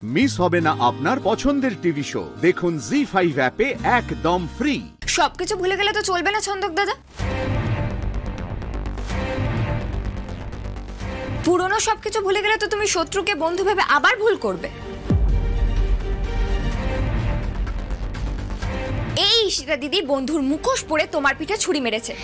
Miss হবে না আপনার পছন্দের টিভি শো। দেখুন জি5 অ্যাপে একদম ফ্রি। সবকিছু ভুলে গেলে তো চলবে না ছন্দক দাদা। পুরনো সবকিছু ভুলে গেলে তো তুমি শত্রুকে বন্ধু ভেবে আবার ভুল করবে। এই ঈশিতা দিদি বন্ধুর মুখোশ পরে তোমার পিঠে ছুরি মেরেছে।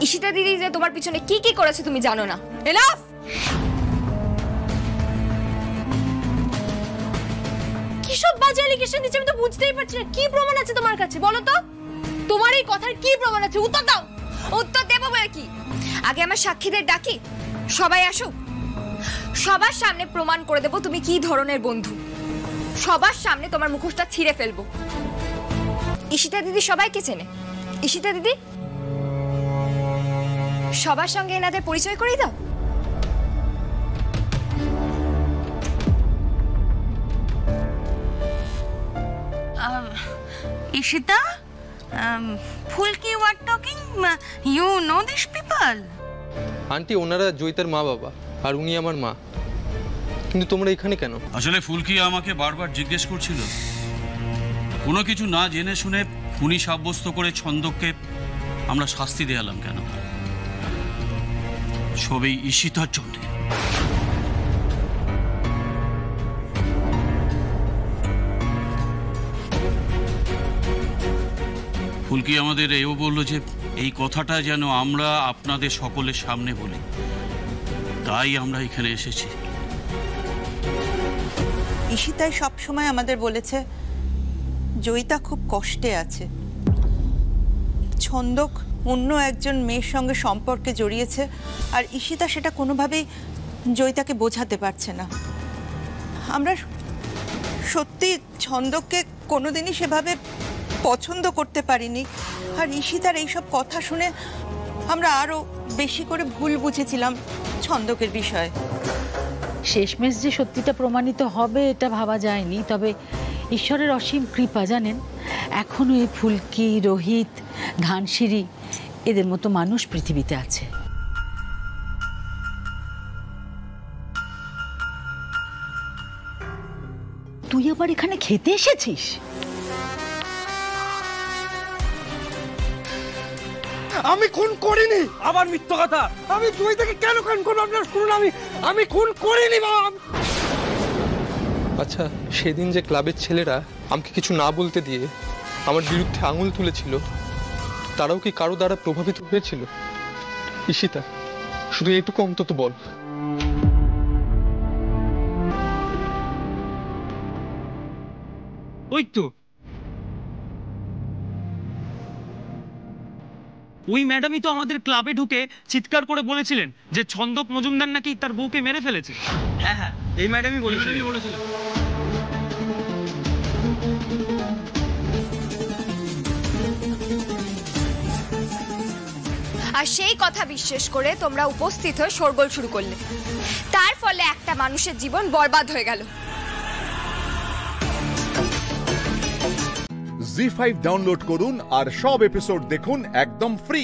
ঈশিতা দিদি যে তোমার পিছনে কি কি করেছে তুমি জানো না। এনাফ! কিসব বাজে অ্যালিগেশন দিচ্ছ আমি তো বুঝতেই পারছি না। কি প্রমাণ আছে তোমার কাছে বলো তো? তোমার এই কথার কি প্রমাণ আছে? উত্তর দাও। উত্তর দেবো বলে কি? আগে আমার সাক্ষীদের ডাকি, সবাই আসুক, সবার সামনে প্রমাণ করে দেবো তুমি কি ধরনের বন্ধু। সবার সামনে তোমার মুখোশটা ছিঁড়ে ফেলবো। ঈশিতা দিদি সবাইকে চেনে। ঈশিতা দিদি সবার সঙ্গে এনাদের পরিচয় করিয়ে দাও। Ishita, Fulki, you are talking. You know these people? Aunty ওনারা জয়িতার মা বাবা আর উনি আমার মা। কিন্তু তোমরা এখানে কেন? আসলে ফুলকি আমাকে বারবার জিজ্ঞেস করছিল, কোনো কিছু না জেনে শুনে খুনি সাব্যস্ত করে ছন্দককে আমরা শাস্তি দেয়ালাম কেন? সবই ঈশিতার জন্য। ফুলকি আমাদের এও বলল যে এই কথাটা যেন আমরা আপনাদের সকলের সামনে বলি, তাই আমরা এখানে এসেছি। ঈশিতাই সবসময় আমাদের বলেছে জয়িতা খুব কষ্টে আছে। ছন্দক অন্য একজন মেয়ের সঙ্গে সম্পর্কে জড়িয়েছে আর ঈশিতা সেটা কোনোভাবেই জয়িতাকে বোঝাতে পারছে না। আমরা সত্যি ছন্দককে কোনোদিনই সেভাবে পছন্দ করতে পারিনি। আর ঈশিতার এইসব কথা শুনে আমরা আরো বেশি করে ভুল বুঝেছিলাম ছন্দকের বিষয়ে। শেষমেশ যে সত্যিটা প্রমাণিত হবে এটা ভাবা যায়নি, তবে ঈশ্বরের অসীম কৃপা জানেন, এখনো এই ফুলকি, রোহিত, ঘানশিরি এদের মতো মানুষ পৃথিবীতে আছে। তুই আবার এখানে খেতে এসেছিস? আমি খুন করিনি। আবার মিথ্যা কথা। আমি জয়িতাকে কেন খুন করব? আপনারা শুনুন, আমি খুন করিনি বাবা। আচ্ছা, সেদিন যে ক্লাবের ছেলেরা আমাকে কিছু না বলতে দিয়ে আমার বিরুদ্ধে আঙুল তুলেছিল, তারাও কি কারো দ্বারা প্রভাবিত হয়েছিল? ঈশিতা, শুধু এইটুকু অন্তত বল। ওই তো ওই ম্যাডামই তো আমাদের ক্লাবে ঢুকে চিৎকার করে বলেছিলেন যে ছন্দক মজুমদার নাকি তার বউকে মেরে ফেলেছে। হ্যাঁ হ্যাঁ, এই ম্যাডামই বলেছিলেন। আর সেই কথা বিশ্বাস করে তোমরা উপস্থিত হয়ে শোরগোল শুরু করলে, তার ফলে একটা মানুষের জীবন বরবাদ হয়ে গেল। জি5 ডাউনলোড করুন আর সব এপিসোড দেখুন একদম ফ্রি।